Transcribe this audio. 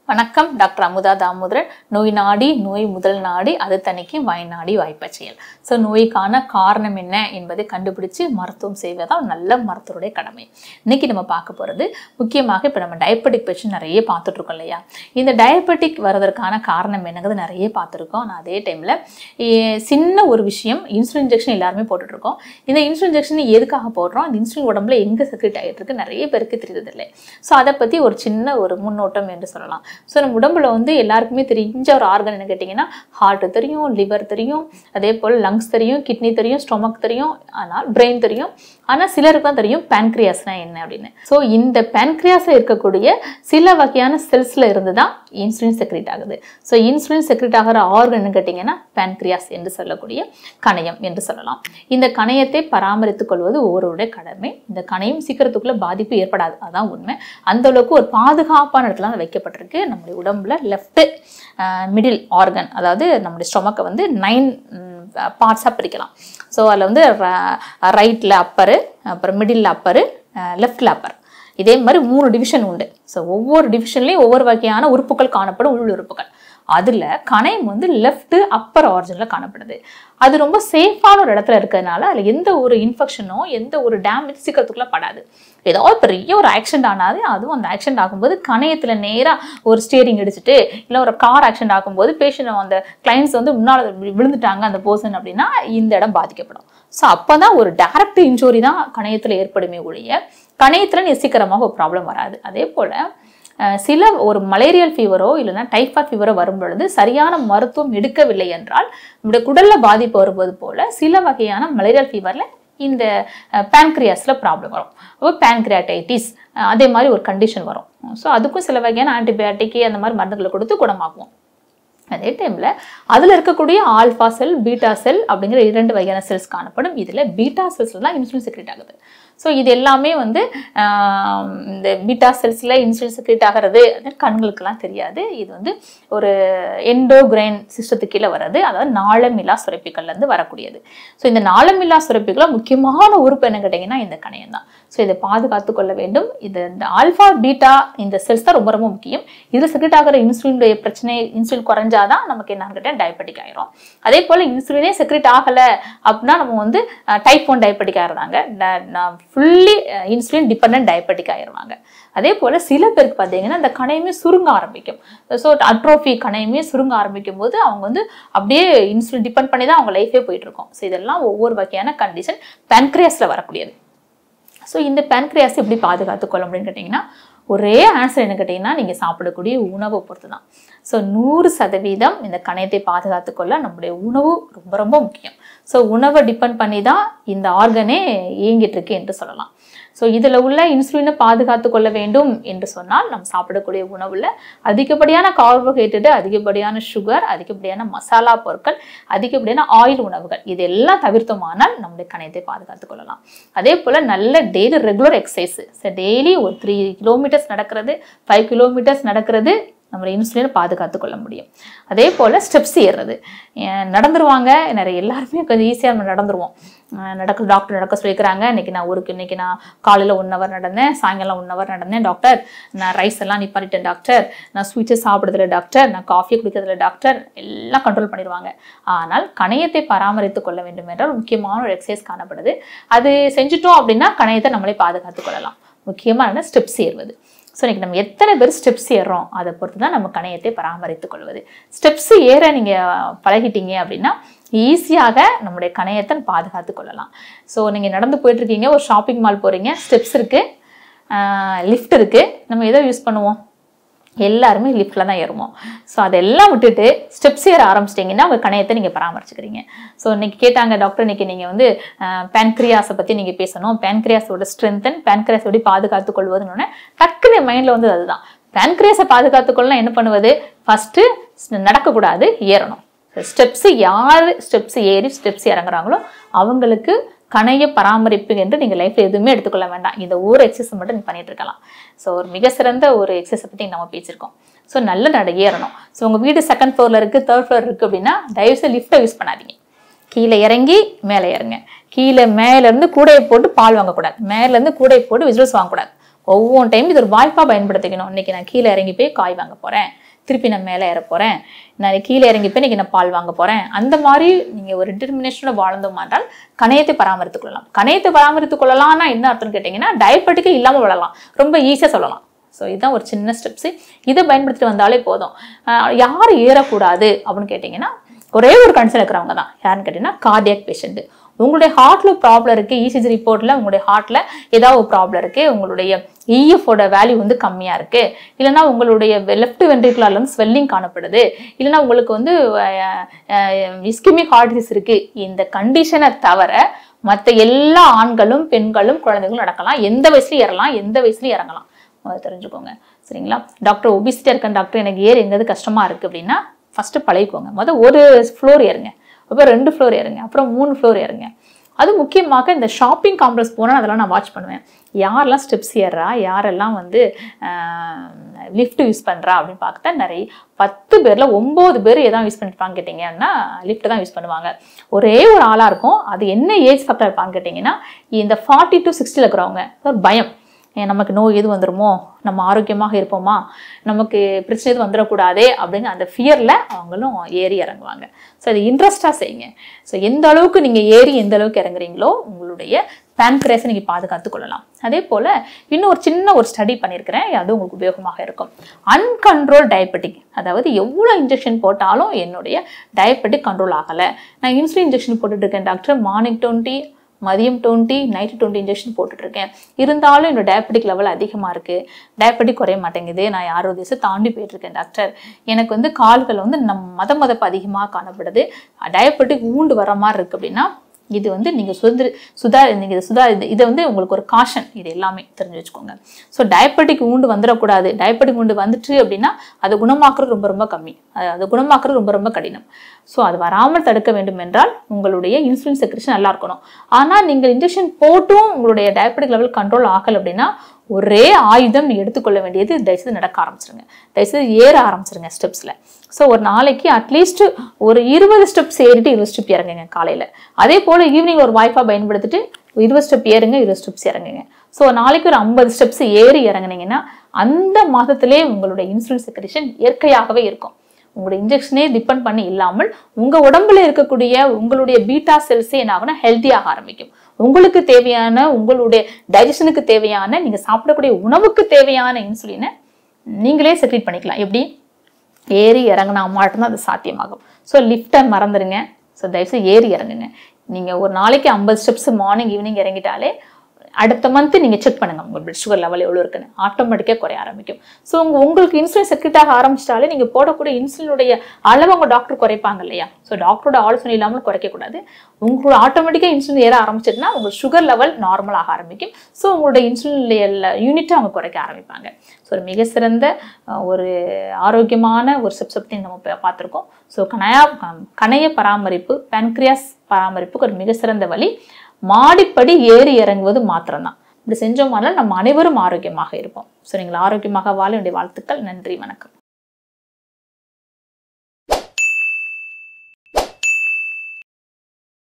வணக்கம் டாக்டர் அமுதா தாமோதரன். நோய் நாடி நோய் முதல் நாடி அது தணிக்கும் வாய் நாடி வாய்ப்பச்செயல். ஸோ நோய்க்கான காரணம் என்ன என்பதை கண்டுபிடிச்சு மருத்துவம் செய்வதான் நல்ல மருத்துவருடைய கடமை. இன்னைக்கு நம்ம பார்க்க போகிறது முக்கியமாக இப்போ நம்ம டயபெட்டிக் பேஷண்ட் நிறைய பார்த்துட்டு இருக்கோம் இல்லையா. இந்த டயபெட்டிக் வர்றதற்கான காரணம் என்னங்கிறது நிறைய பார்த்துருக்கோம். ஆனால் அதே டைமில் சின்ன ஒரு விஷயம், இன்சுலின் இன்ஜெக்ஷன் எல்லாருமே போட்டுட்ருக்கோம். இந்த இன்சுலின் இன்ஜெக்ஷன் எதுக்காக போடுறோம், அந்த இன்சுலின் உடம்புல எங்கே செக்ரெட் ஆகிட்டு இருக்கு நிறைய பேருக்கு தெரியறதில்லை. ஸோ அதை பற்றி ஒரு சின்ன ஒரு முன்னோட்டம் என்று சொல்லலாம். ஸோ நம்ம உடம்புல வந்து எல்லாருக்குமே தெரிஞ்ச ஒரு ஆர்கன் என்ன கேட்டிங்கன்னா, ஹார்ட் தெரியும், லிவர் தெரியும், அதே போல் லங்ஸ் தெரியும், கிட்னி தெரியும், ஸ்டொமக் தெரியும், ஆனால் பிரெயின் தெரியும். ஆனால் சிலருக்கு தான் தெரியும் பேன்க்ரியாஸ்னா என்ன அப்படின்னு. ஸோ இந்த பேன்க்ரியாஸில் இருக்கக்கூடிய சில வகையான செல்ஸில் இருந்து தான் இன்சுலின் செக்ரேட் ஆகுது. ஸோ இன்சுலின் செக்ரேட் ஆகிற ஆர்கன் கேட்டிங்கன்னா பேன்க்ரியாஸ் என்று சொல்லக்கூடிய கணையம் என்று சொல்லலாம். இந்த கணையத்தை பராமரித்துக் கொள்வது ஒவ்வொருடைய கடமை. இந்த கணையம் சீக்கிரத்துக்குள்ள பாதிப்பு ஏற்படாது, அதுதான் உண்மை. அந்த அளவுக்கு ஒரு பாதுகாப்பான இடத்துல தான் வைக்கப்பட்டிருக்கு. நம்முடைய உடம்புல லெஃப்ட் மிடில் ஆர்கன், அதாவது நம்முடைய ஸ்டொமக்கை வந்து 9 பார்ட்ஸாக பிரிக்கலாம். ஸோ அதில் வந்து ரைட்டில் அப்பரு, அப்புறம் மிடில் அப்பரு, லெஃப்டில் அப்பர், இதே மாதிரி 3 டிவிஷன் உண்டு. ஸோ ஒவ்வொரு டிவிஷன்லேயும் ஒவ்வொரு வகையான உறுப்புகள் காணப்படும், உள் உறுப்புகள். அதில் கணையம் வந்து லெஃப்ட் அப்பர் ஆர்ஜனில் காணப்படுது. அது ரொம்ப சேஃபான ஒரு இடத்துல இருக்கிறதுனால அதில் எந்த ஒரு இன்ஃபெக்ஷனோ எந்த ஒரு டேமேஜ் சீக்கிரத்துக்குள்ள படாது. ஏதாவது பெரிய ஒரு ஆக்சிடென்ட் ஆனாது, அதுவும் அந்த ஆக்சிடென்ட் ஆகும்போது கணையத்தில் நேராக ஒரு ஸ்டியரிங் அடிச்சுட்டு இல்லை ஒரு கார் ஆக்சிடென்ட் ஆகும்போது பேஷண்ட் அந்த கிளைண்ட்ஸ் வந்து முன்னால் விழுந்துட்டாங்க அந்த பர்சன் அப்படின்னா இந்த இடம் பாதிக்கப்படும். ஸோ அப்போ தான் ஒரு டைரக்ட் இன்ஜுரி தான் கணையத்தில் ஏற்படுமே ஒழிய கணையத்தில் சீக்கிரமாக ஒரு ப்ராப்ளம் வராது. அதே போல் சில ஒரு மலேரியல் ஃபீவரோ இல்லைன்னா டைஃபாய்ட் ஃபீவரோ வரும் பொழுது சரியான மருத்துவம் எடுக்கவில்லை என்றால் நம்முடைய குடலில் பாதிப்பு வருவது போல சில வகையான மலேரியல் ஃபீவரில் இந்த பேன்க்ரியாஸில் ப்ராப்ளம் வரும். அப்போ பேன்க்ரியாட்டைட்டிஸ் அதே மாதிரி ஒரு கண்டிஷன் வரும். ஸோ அதுக்கும் சில வகையான ஆன்டிபயோட்டிக் அந்த மாதிரி மருந்துகளை கொடுத்து குணமாக்குவோம். அதே டைமில் அதில் இருக்கக்கூடிய ஆல்ஃபா செல், பீட்டா செல் அப்படிங்கிற 2 வகையான செல்ஸ் காணப்படும். இதில் பீட்டா செல்ஸில் தான் இன்சுலின் செக்ரேட் ஆகுது. ஸோ இது எல்லாமே வந்து இந்த பீட்டா செல்ஸில் இன்சுலின் செக்ரேட் ஆகிறது கண்களுக்கெல்லாம் தெரியாது. இது வந்து ஒரு எண்டோகிரைன் சிஸ்டத்துக்கு கீழே வர்றது, அதாவது நாளமில்லா சுரப்பிகள்லேருந்து வரக்கூடியது. ஸோ இந்த நாளமில்லா சுரப்பிகளை முக்கியமான உறுப்பு என்ன கேட்டிங்கன்னா இந்த கணையம் தான். ஸோ இதை பாதுகாத்து கொள்ள வேண்டும். இது இந்த ஆல்ஃபா பீட்டா இந்த செல்ஸ் தான் ரொம்ப ரொம்ப முக்கியம். இதில் செக்ரேட் ஆகிற இன்சுலினுடைய பிரச்சனை, இன்சுலின் குறைஞ்சாதான் நமக்கு என்னன்னு கேட்டால் டயபெட்டிக் ஆயிரும். அதே போல் இன்சுலினே செக்ரேட் ஆகலை அப்படின்னா நம்ம வந்து டைப் 1 டயபெட்டிக் ஆயிடுறாங்க, ஃபுல்லி இன்சுலின் டிபெண்டன்ட் டயபெட்டிக் ஆயிடுவாங்க. அதே போல் சில பேருக்கு பார்த்தீங்கன்னா இந்த கணையமே சுருங்க ஆரம்பிக்கும். ஸோ அட்ரோஃபி கணையமே சுருங்க ஆரம்பிக்கும் போது அவங்க வந்து அப்படியே இன்சுலின் டிபெண்ட் பண்ணி தான் அவங்க லைஃபே போயிட்டு இருக்கும். ஸோ இதெல்லாம் ஒவ்வொரு வகையான கண்டிஷன் பேன்க்ரியாஸில் வரக்கூடியது. ஸோ இந்த பேன்க்ரியாஸ் எப்படி பாதுகாத்துக்கொள்ள அப்படின்னு கேட்டிங்கன்னா ஒரே ஆன்சர் என்ன கேட்டிங்கன்னா நீங்கள் சாப்பிடக்கூடிய உணவை பொறுத்து தான். ஸோ 100% இந்த கணையத்தை பாதுகாத்துக்கொள்ள நம்முடைய உணவு ரொம்ப ரொம்ப முக்கியம். ஸோ உணவை டிபெண்ட் பண்ணி தான் இந்த ஆர்கனே இயங்கிட்டு இருக்கு என்று சொல்லலாம். ஸோ இதில் உள்ள இன்சுலினை பாதுகாத்து கொள்ள வேண்டும் என்று சொன்னால் நம்ம சாப்பிடக்கூடிய உணவில் அதிகப்படியான கார்போஹைட்ரேட்டு, அதிகப்படியான சுகர், அதிகப்படியான மசாலா பொருட்கள், அதிகப்படியான ஆயில் உணவுகள் இதெல்லாம் தவிர்த்தோமானால் நம்முடைய கணையத்தை பாதுகாத்து கொள்ளலாம். அதே போல் நல்ல டெய்லி ரெகுலர் எக்ஸசைஸ், டெய்லி ஒரு 3 கிலோமீட்டர்ஸ் நடக்கிறது, 5 கிலோமீட்டர்ஸ் நடக்கிறது நம்மளோட இன்சுலினை பாதுகாத்து கொள்ள முடியும். அதே போல் ஸ்டெப்ஸ் ஏறுறது, நடந்துருவாங்க நிறைய, எல்லாருமே கொஞ்சம் ஈஸியாக நம்ம நடந்துருவோம். டாக்டர் நடக்க சொல்லிக்கிறாங்க, இன்னைக்கு நான் காலையில் 1 ஹவர் நடந்தேன், சாயங்காலம் 1 ஹவர் நடந்தேன் டாக்டர், நான் ரைஸ் எல்லாம் நிப்பாட்டிட்டேன் டாக்டர், நான் ஸ்வீட்ஸை சாப்பிடுறதில்ல டாக்டர், நான் காஃபியை குடிக்கிறதில்ல டாக்டர், எல்லாம் கண்ட்ரோல் பண்ணிடுவாங்க. ஆனால் கணையத்தை பராமரித்து கொள்ள வேண்டும் என்றால் முக்கியமான ஒரு எக்ஸசைஸ் காணப்படுது. அது செஞ்சுட்டோம் அப்படின்னா கணையத்தை நம்மளே பாதுகாத்து கொள்ளலாம். முக்கியமான ஸ்டெப்ஸ் ஏறுவது. ஸோ இன்றைக்கி நம்ம எத்தனை பேர் ஸ்டெப்ஸ் ஏறுறோம் அதை பொறுத்து தான் நம்ம கணையத்தை பராமரித்துக் கொள்வது. ஸ்டெப்ஸ் ஏற நீங்கள் பழகிட்டீங்க அப்படின்னா ஈஸியாக நம்முடைய கணையத்தை பாதுகாத்து கொள்ளலாம். ஸோ நீங்கள் நடந்து போயிட்டுருக்கீங்க, ஒரு ஷாப்பிங் மால் போகிறீங்க, ஸ்டெப்ஸ் இருக்குது, லிஃப்ட் இருக்குது, நம்ம எதை யூஸ் பண்ணுவோம்? எல்லாருமே லிஃப்டில் தான் ஏறுவோம். ஸோ அதெல்லாம் விட்டுட்டு ஸ்டெப்ஸ் ஏற ஆரம்பிச்சிட்டிங்கன்னா உங்கள் கணையத்தை நீங்கள் பராமரிச்சுக்கிறீங்க. ஸோ இன்றைக்கி கேட்டாங்க டாக்டர், இன்றைக்கி நீங்கள் வந்து பேன்க்ரியாஸை பற்றி நீங்கள் பேசணும், பேன்க்ரியாஸோட ஸ்ட்ரென்தன், பேன்க்ரியாஸ் எப்படி பாதுகாத்து கொள்வதுன்னு டக்குன்னு மைண்டில் வந்து அதுதான். பேன்க்ரியாஸை பாதுகாத்துக்கொள்ளலாம் என்ன பண்ணுவது? ஃபஸ்ட்டு நடக்கக்கூடாது, ஏறணும். யார் ஸ்டெப்ஸ் ஏறி ஸ்டெப்ஸ் இறங்குறாங்களோ அவங்களுக்கு கணைய பராமரிப்பு என்று நீங்கள் லைஃப்பில் எதுவுமே எடுத்துக்கொள்ள வேண்டாம். இந்த ஒரு எக்ஸசைஸ் மட்டும் நீங்கள் பண்ணிட்டு இருக்கலாம். ஸோ ஒரு மிக சிறந்த ஒரு எக்ஸசைஸை பற்றி நம்ம பேசியிருக்கோம். ஸோ நல்ல ஏறணும். ஸோ உங்கள் வீடு 2nd ஃப்ளோரில் இருக்குது, 3rd ஃப்ளோர் இருக்குது அப்படின்னா தயவுசெய்து லிஃப்ட்டை யூஸ் பண்ணாதீங்க. கீழே இறங்கி மேலே இறங்க. கீழே மேலேருந்து கூடையை போட்டு பால் வாங்கக்கூடாது, மேலேருந்து கூடையை போட்டு விசில்ஸ் வாங்கக்கூடாது. ஒவ்வொரு டைம் இது ஒரு வாய்ப்பாக பயன்படுத்திக்கணும். இன்னைக்கு நான் கீழே இறங்கி போய் காய் வாங்க போகிறேன், திருப்பி நான் மேலே ஏற போகிறேன், நான் கீழே இறங்கி போய் இன்னைக்கு நான் பால் வாங்க போகிறேன். அந்த மாதிரி நீங்கள் ஒரு டிட்டர்மினேஷனோட வாழ்ந்தோம் என்றால் கணையத்தை பராமரித்துக் கொள்ளலாம். கணையத்தை பராமரித்துக் கொள்ளலாம்னா என்ன அர்த்தம்னு கேட்டிங்கன்னா டயபெட்டிக்கே இல்லாமல் விடலாம், ரொம்ப ஈஸியாக சொல்லலாம். ஸோ இதுதான் ஒரு சின்ன ஸ்டெப்ஸு. இதை பயன்படுத்திட்டு வந்தாலே போதும். யார் ஏறக்கூடாது அப்படின்னு கேட்டிங்கன்னா ஒரே ஒரு கன்சர்ன் இருக்கிறவங்க தான். யாருன்னு கேட்டிங்கன்னா கார்டியாக் பேஷண்ட்டு. உங்களுடைய ஹார்ட்டில் ப்ராப்ளம் இருக்குது, இசிஜி ரிப்போர்ட்டில் உங்களுடைய ஹார்ட்டில் ஏதாவது ஒரு ப்ராப்ளம் இருக்குது, உங்களுடைய இஎஃபோட வேல்யூ வந்து கம்மியாக இருக்குது, இல்லைனா உங்களுடைய லெஃப்ட் வென்ட்ரிகுலர்ல வந்து ஸ்வெல்லிங் காணப்படுது, இல்லைனா உங்களுக்கு வந்து இஸ்கிமிக் ஹார்ட் டிசீஸ் இருக்குது. இந்த கண்டிஷனை தவிர மற்ற எல்லா ஆண்களும் பெண்களும் குழந்தைகளும் நடக்கலாம். எந்த வயசுலையும் ஏறலாம், எந்த வயசுலையும் இறங்கலாம். தெரிஞ்சுக்கோங்க. சரிங்களா? டாக்டர் ஒபிசிட்டியாக இருக்கேன் டாக்டர், எனக்கு எங்காவது கஷ்டமாக இருக்குது அப்படின்னா ஃபஸ்ட்டு பழகிக்கோங்க. ஒரு ஃப்ளோர் ஏறுங்க, அப்புறம் 2 ஃப்ளோர் ஏறுங்க, அப்புறம் 3 ஃப்ளோர் ஏறுங்க. அது முக்கியமாக இந்த ஷாப்பிங் காம்ப்ளெக்ஸ் போனால் அதெல்லாம் நான் வாட்ச் பண்ணுவேன். யாரெல்லாம் ஸ்டெப்ஸ் ஏறுறா, யாரெல்லாம் வந்து லிஃப்ட் யூஸ் பண்ணுறா அப்படின்னு பார்த்தா நிறைய 10 பேரில் 9 பேர் எதான் யூஸ் பண்ணிருப்பான்னு கேட்டிங்கன்னா லிஃப்ட் தான் யூஸ் பண்ணுவாங்க. ஒரே ஒரு ஆளாக இருக்கும். அது என்ன ஏஜ் ஃபேக்டர் இருப்பான்னு கேட்டிங்கன்னா இந்த 40 to 60 இருக்கிறவங்க ஒரு பயம், நமக்கு நோய் எது வந்துடுமோ, நம்ம ஆரோக்கியமாக இருப்போமா, நமக்கு பிரச்சனை எதுவும் வந்துடக்கூடாதே அப்படின்னு அந்த ஃபியரில் அவங்களும் ஏறி இறங்குவாங்க. ஸோ அது இன்ட்ரெஸ்டாக செய்யுங்க. ஸோ எந்த அளவுக்கு நீங்கள் ஏறி எந்த அளவுக்கு இறங்குறீங்களோ உங்களுடைய பேன்க்ரியாஸை நீங்கள் பாதுகாத்து கொள்ளலாம். அதே போல் இன்னும் ஒரு சின்ன ஒரு ஸ்டடி பண்ணியிருக்கிறேன், அது உங்களுக்கு உபயோகமாக இருக்கும். அன்கண்ட்ரோல் டயபெட்டிக், அதாவது எவ்வளோ இன்ஜெக்ஷன் போட்டாலும் என்னுடைய டயபெட்டிக் கண்ட்ரோல் ஆகலை, நான் இன்சுலின் இன்ஜெக்ஷன் போட்டுட்டு இருக்கேன் டாக்டர், மார்னிங் 20 மதியம் 20 நைட்டு 20 இன்ஜெக்ஷன் போட்டுட்ருக்கேன், இருந்தாலும் என்னோட டயபெட்டிக் லெவல் அதிகமாக இருக்குது, டயபெட்டிக் குறைய மாட்டேங்குது, நான் 60 வயசு தாண்டி போயிட்டுருக்கேன் டாக்டர், எனக்கு வந்து கால்கள் வந்து மதப்பு அதிகமாக காணப்படுது, டயபெட்டிக் ஊண்டு வர மாதிரி இருக்குது அப்படின்னா இது வந்து நீங்கள் இதை வந்து உங்களுக்கு ஒரு காஷன். இது எல்லாமே தெரிஞ்சு வச்சுக்கோங்க. ஸோ டயபெட்டிக் ஊண்டு வந்துடக்கூடாது. டயபெட்டிக் ஊண்டு வந்துட்டு அப்படின்னா அது குணமாக்குறது ரொம்ப ரொம்ப கம்மி, அது குணமாக்குறது ரொம்ப ரொம்ப கடினம். ஸோ அது வராமல் தடுக்க வேண்டும் என்றால் உங்களுடைய இன்சுலின் செக்ரேஷன் நல்லா இருக்கணும். ஆனால் நீங்கள் இன்ஜெக்ஷன் போட்டும் உங்களுடைய டயபெட்டிக் லெவல் கண்ட்ரோல் ஆகலை அப்படின்னா ஒரே ஆயுதம் எடுத்துக்கொள்ள வேண்டியது, தயவுசெய்து நடக்க ஆரம்பிச்சிருங்க, தயவுசெய்து ஏற ஆரம்பிச்சிருங்க ஸ்டெப்ஸில். ஸோ ஒரு நாளைக்கு அட்லீஸ்ட் ஒரு 20 ஸ்டெப்ஸ் ஏறிட்டு 20 ஸ்டெப் இறங்குங்க காலையில். அதே போல் ஈவினிங் ஒரு வாய்ப்பாக பயன்படுத்திட்டு 20 ஸ்டெப் ஏறுங்க, 20 ஸ்டெப்ஸ் இறங்குங்க. ஸோ நாளைக்கு ஒரு 50 ஸ்டெப்ஸ் ஏறி இறங்குனீங்கன்னா அந்த மாதத்திலே உங்களுடைய இன்சுலின் செக்ரேஷன் இயற்கையாகவே இருக்கும். உங்களுடைய இன்ஜெக்ஷனே டிபெண்ட் பண்ணி இல்லாமல் உங்கள் உடம்புல இருக்கக்கூடிய உங்களுடைய பீட்டா செல்ஸே என்ன ஆகுனா ஹெல்த்தியாக ஆரம்பிக்கும். உங்களுக்கு தேவையான, உங்களுடைய டைஜஷனுக்கு தேவையான, நீங்கள் சாப்பிடக்கூடிய உணவுக்கு தேவையான இன்சுலினை நீங்களே செக்ரேட் பண்ணிக்கலாம். எப்படி? ஏறி இறங்கினா மட்டும்தான் அது சாத்தியமாகும். ஸோ லிஃப்டை மறந்துடுங்க. ஸோ தயவுசெய்து ஏறி இறங்குங்க. நீங்கள் ஒரு நாளைக்கு 50 ஸ்டெப்ஸ் மார்னிங் ஈவினிங் இறங்கிட்டாலே அடுத்த மந்த் நீங்கள் செக் பண்ணுங்கள் உங்கள் பிளட் சுகர் லெவல் எவ்வளோ இருக்குன்னு, ஆட்டோமேட்டிக்காக குறைய ஆரம்பிக்கும். ஸோ உங்களுக்கு இன்சுலின் செக்ரேட்டாக ஆரம்பிச்சிட்டாலே நீங்கள் போடக்கூடிய இன்சுலினுடைய அளவு உங்கள் டாக்டர் குறைப்பாங்க இல்லையா? ஸோ டாக்டரோட ஆலோசனை இல்லாமல் குறைக்கக்கூடாது. உங்களோட ஆட்டோமேட்டிக்காக இன்சுலின் ஏற ஆரம்பிச்சிட்டுனா உங்கள் சுகர் லெவல் நார்மலாக ஆரம்பிக்கும். ஸோ உங்களுடைய இன்சுலின் யூனிட்டை அவங்க குறைக்க ஆரம்பிப்பாங்க. ஸோ ஒரு மிக சிறந்த ஒரு ஆரோக்கியமான ஒரு ஸ்டெப்ஸ் பற்றி நம்ம பார்த்துருக்கோம். ஸோ கணைய பராமரிப்பு, பேன்க்ரியாஸ் பராமரிப்புக்கு ஒரு மிக சிறந்த வழி மாடிப்படி ஏறி இறங்குவது மாத்திரம்தான். இப்படி செஞ்சோம்னால நம்ம அனைவரும் ஆரோக்கியமாக இருப்போம். ஸோ நீங்கள் ஆரோக்கியமாக வாழ வேண்டிய வாழ்த்துக்கள். நன்றி, வணக்கம்.